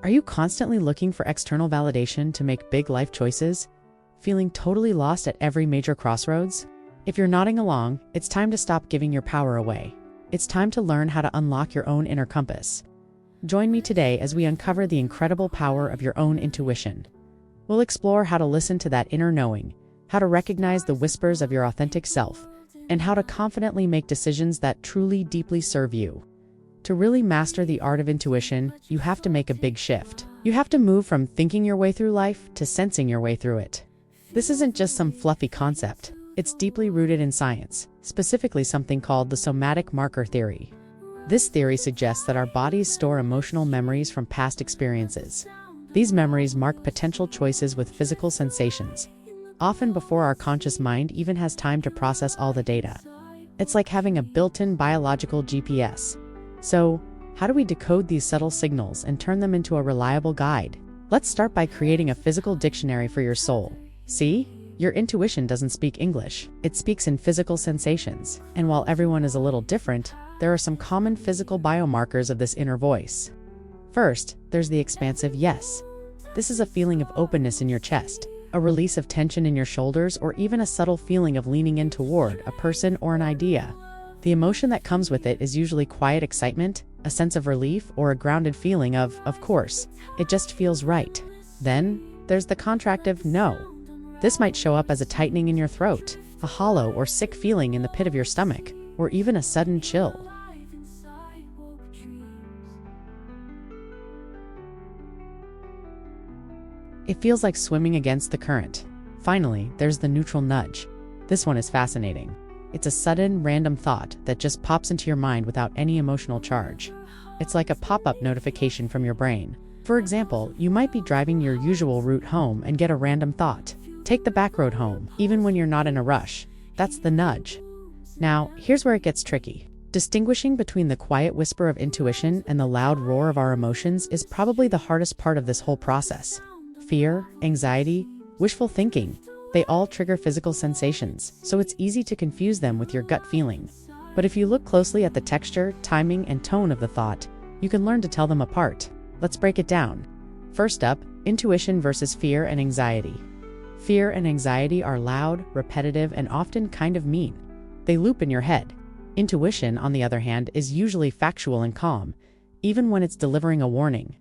Are you constantly looking for external validation to make big life choices? Feeling totally lost at every major crossroads? If you're nodding along, it's time to stop giving your power away. It's time to learn how to unlock your own inner compass. Join me today as we uncover the incredible power of your own intuition. We'll explore how to listen to that inner knowing, how to recognize the whispers of your authentic self, and how to confidently make decisions that truly deeply serve you. To really master the art of intuition, you have to make a big shift. You have to move from thinking your way through life to sensing your way through it. This isn't just some fluffy concept. It's deeply rooted in science, specifically something called the somatic marker theory. This theory suggests that our bodies store emotional memories from past experiences. These memories mark potential choices with physical sensations, often before our conscious mind even has time to process all the data. It's like having a built-in biological GPS. So, how do we decode these subtle signals and turn them into a reliable guide? Let's start by creating a physical dictionary for your soul. See? Your intuition doesn't speak English. It speaks in physical sensations. And while everyone is a little different, there are some common physical biomarkers of this inner voice. First, there's the expansive yes. This is a feeling of openness in your chest, a release of tension in your shoulders, or even a subtle feeling of leaning in toward a person or an idea. The emotion that comes with it is usually quiet excitement, a sense of relief, or a grounded feeling of course, it just feels right. Then, there's the contractive no. This might show up as a tightening in your throat, a hollow or sick feeling in the pit of your stomach, or even a sudden chill. It feels like swimming against the current. Finally, there's the neutral nudge. This one is fascinating. It's a sudden, random thought that just pops into your mind without any emotional charge. It's like a pop-up notification from your brain. For example, you might be driving your usual route home and get a random thought. Take the back road home, even when you're not in a rush. That's the nudge. Now, here's where it gets tricky. Distinguishing between the quiet whisper of intuition and the loud roar of our emotions is probably the hardest part of this whole process. Fear, anxiety, wishful thinking, they all trigger physical sensations, so it's easy to confuse them with your gut feeling. But if you look closely at the texture, timing, and tone of the thought, you can learn to tell them apart. Let's break it down. First up, intuition versus fear and anxiety. Fear and anxiety are loud, repetitive, and often kind of mean. They loop in your head. Intuition, on the other hand, is usually factual and calm, even when it's delivering a warning.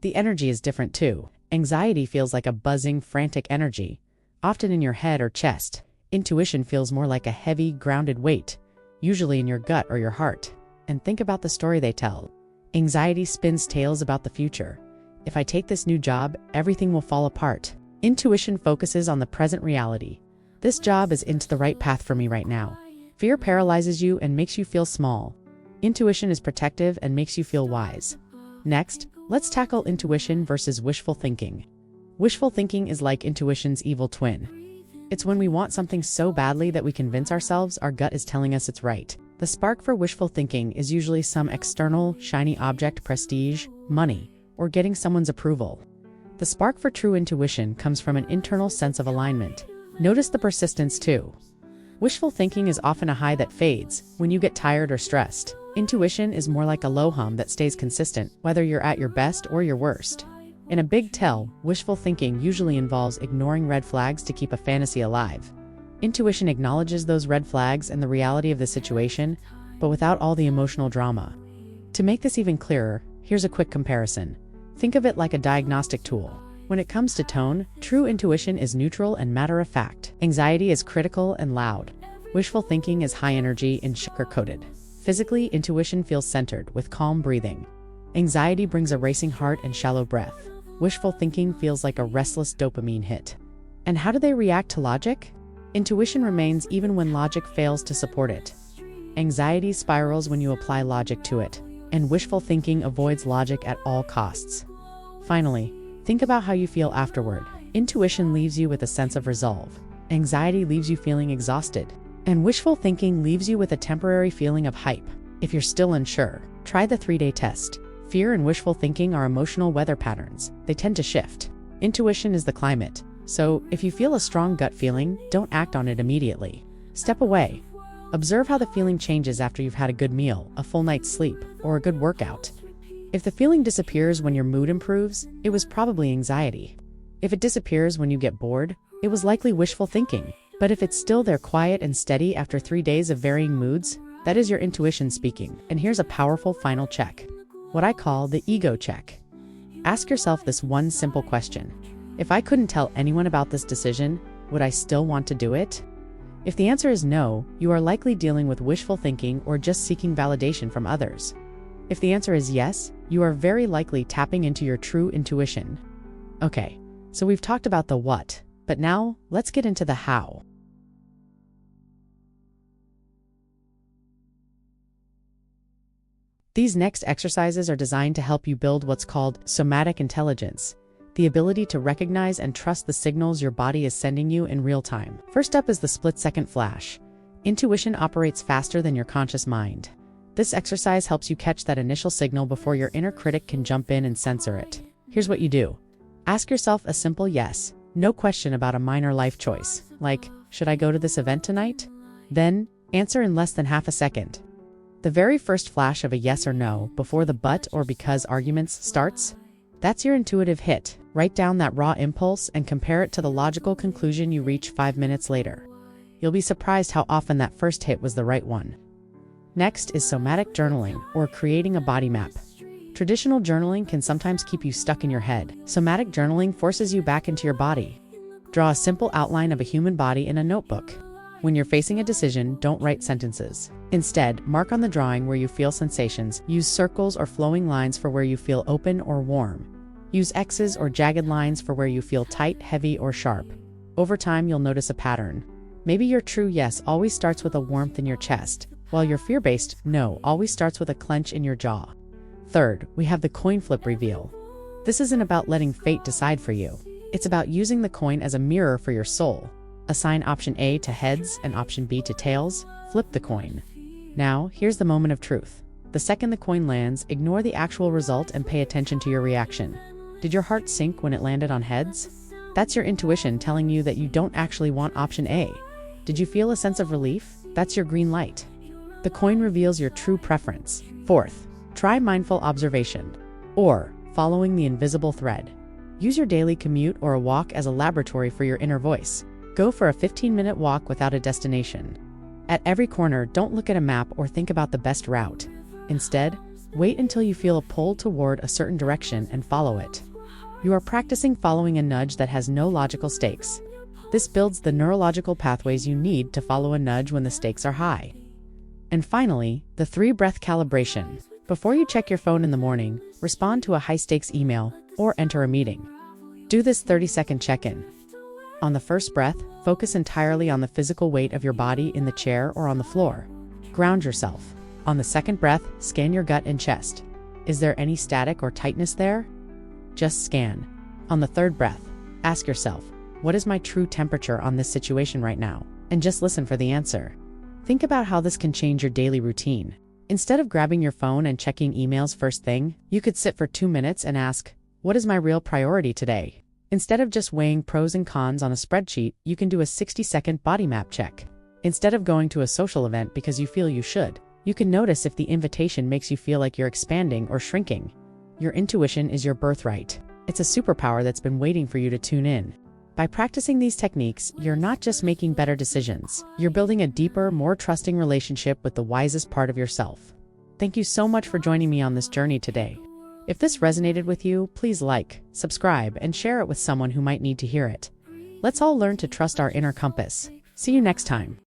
The energy is different too. Anxiety feels like a buzzing, frantic energy, often in your head or chest. Intuition feels more like a heavy, grounded weight, usually in your gut or your heart. And think about the story they tell. Anxiety spins tales about the future. If I take this new job, everything will fall apart. Intuition focuses on the present reality. This job is into the right path for me right now. Fear paralyzes you and makes you feel small. Intuition is protective and makes you feel wise. Next, let's tackle intuition versus wishful thinking. Wishful thinking is like intuition's evil twin. It's when we want something so badly that we convince ourselves our gut is telling us it's right. The spark for wishful thinking is usually some external, shiny object, prestige, money, or getting someone's approval. The spark for true intuition comes from an internal sense of alignment. Notice the persistence too. Wishful thinking is often a high that fades when you get tired or stressed. Intuition is more like a low hum that stays consistent, whether you're at your best or your worst. In a big tell, wishful thinking usually involves ignoring red flags to keep a fantasy alive. Intuition acknowledges those red flags and the reality of the situation, but without all the emotional drama. To make this even clearer, here's a quick comparison. Think of it like a diagnostic tool. When it comes to tone, true intuition is neutral and matter-of-fact. Anxiety is critical and loud. Wishful thinking is high energy and sugar-coated. Physically, intuition feels centered, with calm breathing. Anxiety brings a racing heart and shallow breath. Wishful thinking feels like a restless dopamine hit. And how do they react to logic? Intuition remains even when logic fails to support it. Anxiety spirals when you apply logic to it, and wishful thinking avoids logic at all costs. Finally, think about how you feel afterward. Intuition leaves you with a sense of resolve. Anxiety leaves you feeling exhausted. And wishful thinking leaves you with a temporary feeling of hype. If you're still unsure, try the 3-day test. Fear and wishful thinking are emotional weather patterns. They tend to shift. Intuition is the climate. So, if you feel a strong gut feeling, don't act on it immediately. Step away. Observe how the feeling changes after you've had a good meal, a full night's sleep, or a good workout. If the feeling disappears when your mood improves, it was probably anxiety. If it disappears when you get bored, it was likely wishful thinking. But if it's still there quiet and steady after 3 days of varying moods, that is your intuition speaking. And here's a powerful final check, what I call the ego check. Ask yourself this one simple question. If I couldn't tell anyone about this decision, would I still want to do it? If the answer is no, you are likely dealing with wishful thinking or just seeking validation from others. If the answer is yes, you are very likely tapping into your true intuition. Okay, so we've talked about the what, but now let's get into the how. These next exercises are designed to help you build what's called somatic intelligence, the ability to recognize and trust the signals your body is sending you in real time. First up is the split-second flash. Intuition operates faster than your conscious mind. This exercise helps you catch that initial signal before your inner critic can jump in and censor it. Here's what you do. Ask yourself a simple yes, no question about a minor life choice, like, should I go to this event tonight? Then, answer in less than half a second. The very first flash of a yes or no, before the but or because arguments starts, that's your intuitive hit. Write down that raw impulse and compare it to the logical conclusion you reach 5 minutes later. You'll be surprised how often that first hit was the right one. Next is somatic journaling, or creating a body map. Traditional journaling can sometimes keep you stuck in your head. Somatic journaling forces you back into your body. Draw a simple outline of a human body in a notebook. When you're facing a decision, don't write sentences. Instead, mark on the drawing where you feel sensations. Use circles or flowing lines for where you feel open or warm. Use X's or jagged lines for where you feel tight, heavy, or sharp. Over time, you'll notice a pattern. Maybe your true yes always starts with a warmth in your chest, while your fear-based no always starts with a clench in your jaw. Third, we have the coin flip reveal. This isn't about letting fate decide for you. It's about using the coin as a mirror for your soul. Assign option A to heads and option B to tails. Flip the coin. Now, here's the moment of truth. The second the coin lands, ignore the actual result and pay attention to your reaction. Did your heart sink when it landed on heads? That's your intuition telling you that you don't actually want option A. Did you feel a sense of relief? That's your green light. The coin reveals your true preference. Fourth, try mindful observation, or following the invisible thread. Use your daily commute or a walk as a laboratory for your inner voice. Go for a 15-minute walk without a destination. At every corner, don't look at a map or think about the best route. Instead, wait until you feel a pull toward a certain direction and follow it. You are practicing following a nudge that has no logical stakes. This builds the neurological pathways you need to follow a nudge when the stakes are high. And finally, the 3-breath calibration. Before you check your phone in the morning, respond to a high-stakes email or enter a meeting. Do this 30-second check-in. On the first breath, focus entirely on the physical weight of your body in the chair or on the floor. Ground yourself. On the second breath, scan your gut and chest. Is there any static or tightness there? Just scan. On the third breath, ask yourself, what is my true temperature on this situation right now? And just listen for the answer. Think about how this can change your daily routine. Instead of grabbing your phone and checking emails first thing, you could sit for 2 minutes and ask, what is my real priority today? Instead of just weighing pros and cons on a spreadsheet, you can do a 60-second body map check. Instead of going to a social event because you feel you should, you can notice if the invitation makes you feel like you're expanding or shrinking. Your intuition is your birthright. It's a superpower that's been waiting for you to tune in. By practicing these techniques, you're not just making better decisions. You're building a deeper, more trusting relationship with the wisest part of yourself. Thank you so much for joining me on this journey today. If this resonated with you, please like, subscribe, and share it with someone who might need to hear it. Let's all learn to trust our inner compass. See you next time.